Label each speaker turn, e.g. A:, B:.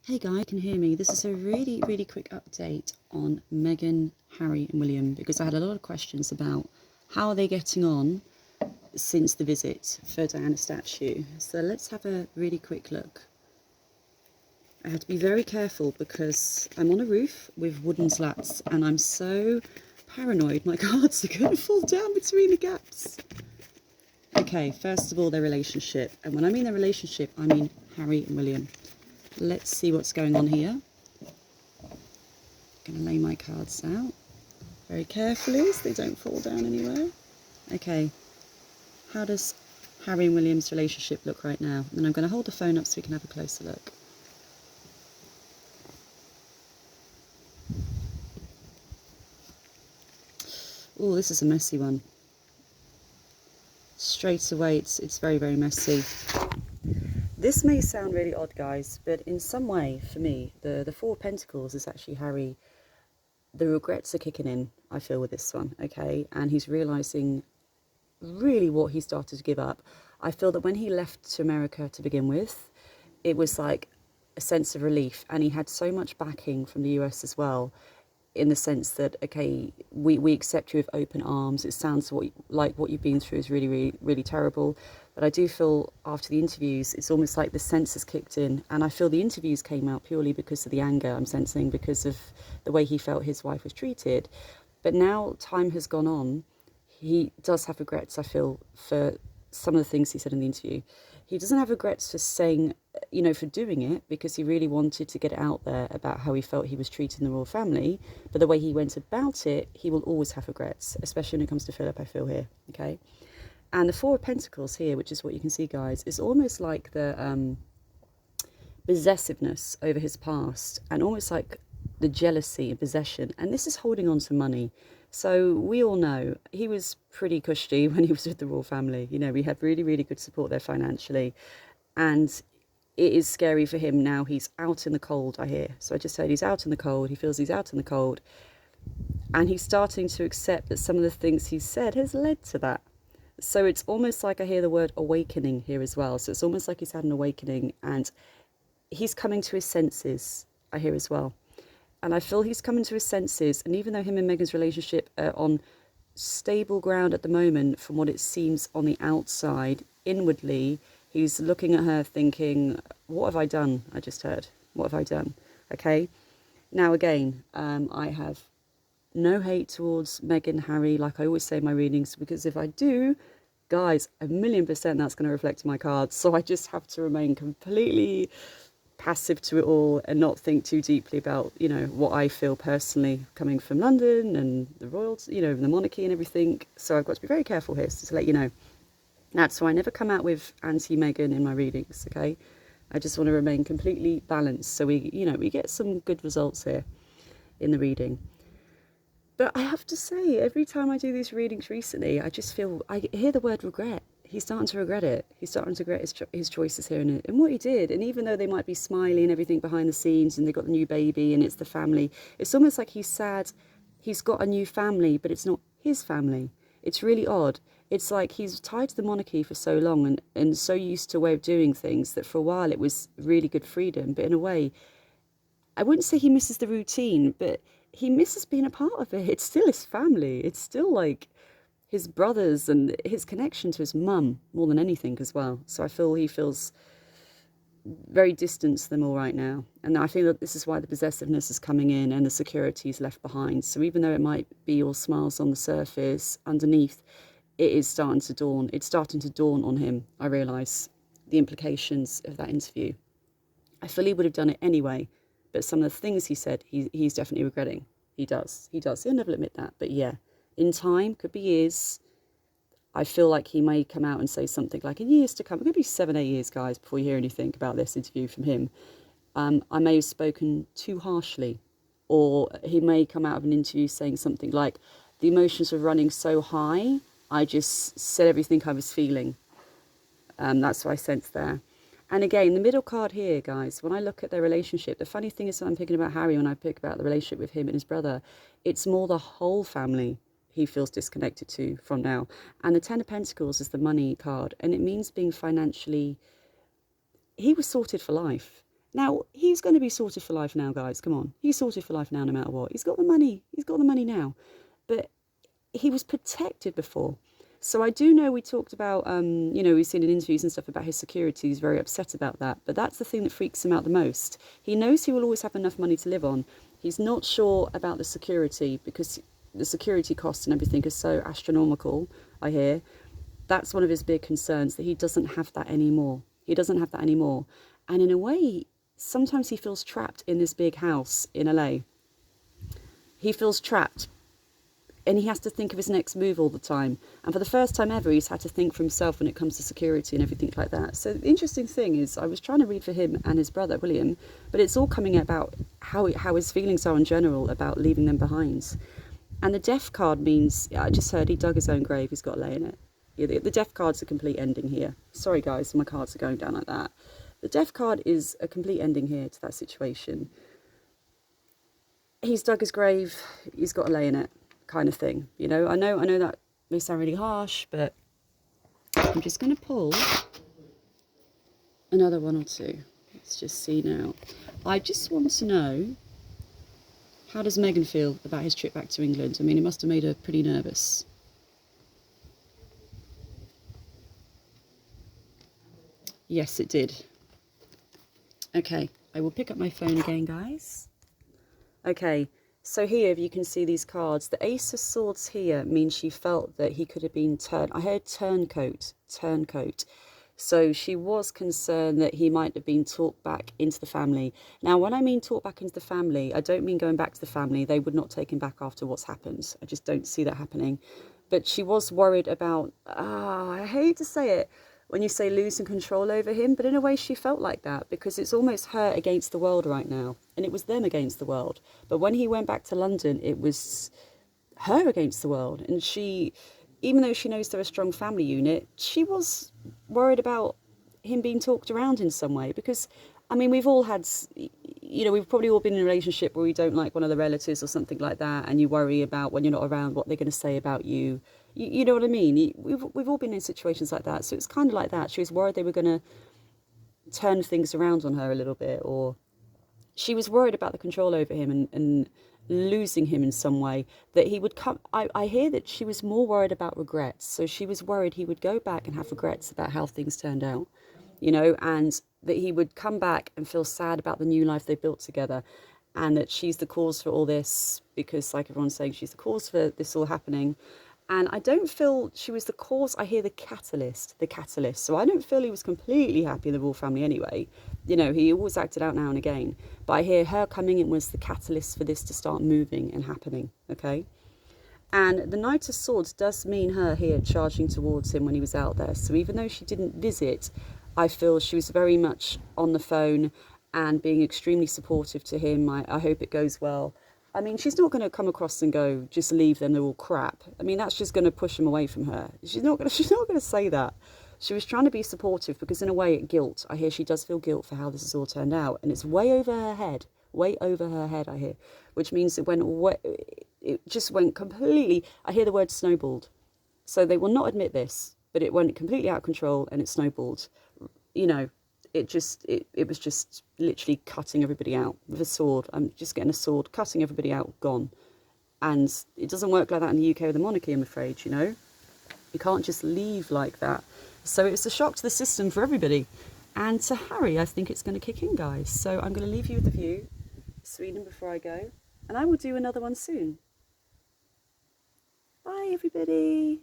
A: Hey guy, can you hear me? This is a really quick update on Meghan, Harry and William, because I had a lot of questions about how are they getting on since the visit for Diana's statue. So let's have a really quick look. I have to be very careful because I'm on a roof with wooden slats and I'm so paranoid my cards are going to fall down between the gaps. Okay, first of all, their relationship. And when I mean their relationship, I mean Harry and William. Let's see what's going on here. I'm going to lay my cards out very carefully so they don't fall down anywhere. Okay, how does Harry and William's relationship look right now? And I'm going to hold the phone up so we can have a closer look. Oh, this is a messy one. Straight away, it's very messy. This may sound really odd, guys, but in some way, for me, the Four of Pentacles is actually Harry. The regrets are kicking in, I feel, with this one, okay? And he's realising really what he started to give up. I feel that when he left to America to begin with, it was like a sense of relief. And he had so much backing from the US as well, in the sense that, okay, we accept you with open arms. It sounds like what you've been through is really terrible. But I do feel after the interviews, it's almost like the sense has kicked in. And I feel the interviews came out purely because of the anger I'm sensing, because of the way he felt his wife was treated. But now time has gone on, he does have regrets, I feel, for some of the things he said in the interview. He doesn't have regrets for saying, you know, for doing it, because he really wanted to get it out there about how he felt he was treated in the royal family. But the way he went about it, he will always have regrets, especially when it comes to Philip, I feel here, okay? And the Four of Pentacles here, which is what you can see, guys, is almost like the possessiveness over his past, and almost like the jealousy and possession. And this is holding on to money. So we all know he was pretty cushy when he was with the royal family. You know, we had really good support there financially. And it is scary for him now. He's out in the cold, I hear. So I just said he's out in the cold. He feels he's out in the cold. And he's starting to accept that some of the things he said has led to that. So it's almost like I hear the word awakening here as well. So it's almost like he's had an awakening and he's coming to his senses, I hear as well. And I feel he's coming to his senses. And even though him and Meghan's relationship are on stable ground at the moment, from what it seems on the outside, inwardly, he's looking at her thinking, what have I done? I just heard. What have I done? Okay. Now, again, I have no hate towards Meghan, Harry, like I always say in my readings, because if I do, guys, 1,000,000% that's going to reflect in my cards. So I just have to remain completely passive to it all and not think too deeply about, you know, what I feel personally coming from London and the royals, you know, the monarchy and everything. So I've got to be very careful here, so to let you know. That's why I never come out with anti-Meghan in my readings, okay? I just want to remain completely balanced so we, you know, we get some good results here in the reading. But I have to say, every time I do these readings recently, I just feel, I hear the word regret. He's starting to regret it. He's starting to regret his choices here and what he did. And even though they might be smiling and everything behind the scenes and they've got the new baby and it's the family, it's almost like he's sad. He's got a new family, but it's not his family. It's really odd. It's like he's tied to the monarchy for so long and so used to a way of doing things that for a while it was really good freedom. But in a way, I wouldn't say he misses the routine, but he misses being a part of it. It's still his family. It's still like his brothers and his connection to his mum more than anything as well. So I feel he feels very distant to them all right now. And I feel that this is why the possessiveness is coming in and the security is left behind. So even though it might be all smiles on the surface, underneath, it is starting to dawn. It's starting to dawn on him, I realise, the implications of that interview. I feel he would have done it anyway, but some of the things he said, he's definitely regretting. He does. He'll never admit that. But yeah, in time, could be years, I feel like he may come out and say something like, in years to come, it could be 7, 8 years, guys, before you hear anything about this interview from him. I may have spoken too harshly, or he may come out of an interview saying something like, the emotions were running so high, I just said everything I was feeling. That's what I sense there. And again, the middle card here, guys, when I look at their relationship, the funny thing is that I'm picking about Harry when I pick about the relationship with him and his brother. It's more the whole family he feels disconnected to from now. And the Ten of Pentacles is the money card, and it means being financially, he was sorted for life. Now, he's going to be sorted for life now, guys. Come on. He's sorted for life now, no matter what. He's got the money. He's got the money now. But he was protected before. So I do know we talked about, we've seen in interviews and stuff about his security. He's very upset about that. But that's the thing that freaks him out the most. He knows he will always have enough money to live on. He's not sure about the security because the security costs and everything are so astronomical, I hear. That's one of his big concerns, that he doesn't have that anymore. He doesn't have that anymore. And in a way, sometimes he feels trapped in this big house in LA. He feels trapped. And he has to think of his next move all the time. And for the first time ever, he's had to think for himself when it comes to security and everything like that. So the interesting thing is, I was trying to read for him and his brother, William, but it's all coming about how his feelings are in general about leaving them behind. And the death card means, I just heard he dug his own grave, he's got to lay in it. Yeah, the death card's a complete ending here. Sorry guys, my cards are going down like that. The death card is a complete ending here to that situation. He's dug his grave, he's got to lay in it, kind of thing. You know, I know that may sound really harsh, but I'm just going to pull another one or two. Let's just see now. I just want to know, how does Meghan feel about his trip back to England? I mean, it must have made her pretty nervous. Yes, it did. Okay, I will pick up my phone again, guys. Okay, so here, if you can see these cards, the Ace of Swords here means she felt that he could have been turned. I heard turncoat. So she was concerned that he might have been talked back into the family. Now, when I mean talked back into the family, I don't mean going back to the family. They would not take him back after what's happened. I just don't see that happening. But she was worried about, I hate to say it, when you say losing control over him, but in a way she felt like that because it's almost her against the world right now. And it was them against the world. But when he went back to London, it was her against the world. And she, even though she knows they're a strong family unit, she was worried about him being talked around in some way. Because, I mean, we've all had, we've probably all been in a relationship where we don't like one of the relatives or something like that. And you worry about when you're not around what they're going to say about you. You know what I mean? We've all been in situations like that. So it's kind of like that. She was worried they were going to turn things around on her a little bit. Or she was worried about the control over him and losing him in some way. That he would come... I hear that she was more worried about regrets. So she was worried he would go back and have regrets about how things turned out. And that he would come back and feel sad about the new life they built together. And that she's the cause for all this. Because like everyone's saying, she's the cause for this all happening. And I don't feel she was the cause. I hear the catalyst. So I don't feel he was completely happy in the royal family anyway. He always acted out now and again. But I hear her coming in was the catalyst for this to start moving and happening, okay? And the Knight of Swords does mean her here charging towards him when he was out there. So even though she didn't visit, I feel she was very much on the phone and being extremely supportive to him. I hope it goes well. I mean, she's not going to come across and go, just leave them, they're all crap. I mean, that's just going to push him away from her. She's not going to say that. She was trying to be supportive because in a way, guilt. I hear she does feel guilt for how this has all turned out. And it's way over her head, I hear. Which means it just went completely, I hear the word snowballed. So they will not admit this, but it went completely out of control and it snowballed. It was just literally cutting everybody out with a sword. I'm just getting a sword, cutting everybody out, gone. And it doesn't work like that in the UK with the monarchy, I'm afraid, You can't just leave like that. So it's a shock to the system for everybody. And to Harry, I think it's going to kick in, guys. So I'm going to leave you with the view, Sweden, before I go. And I will do another one soon. Bye, everybody.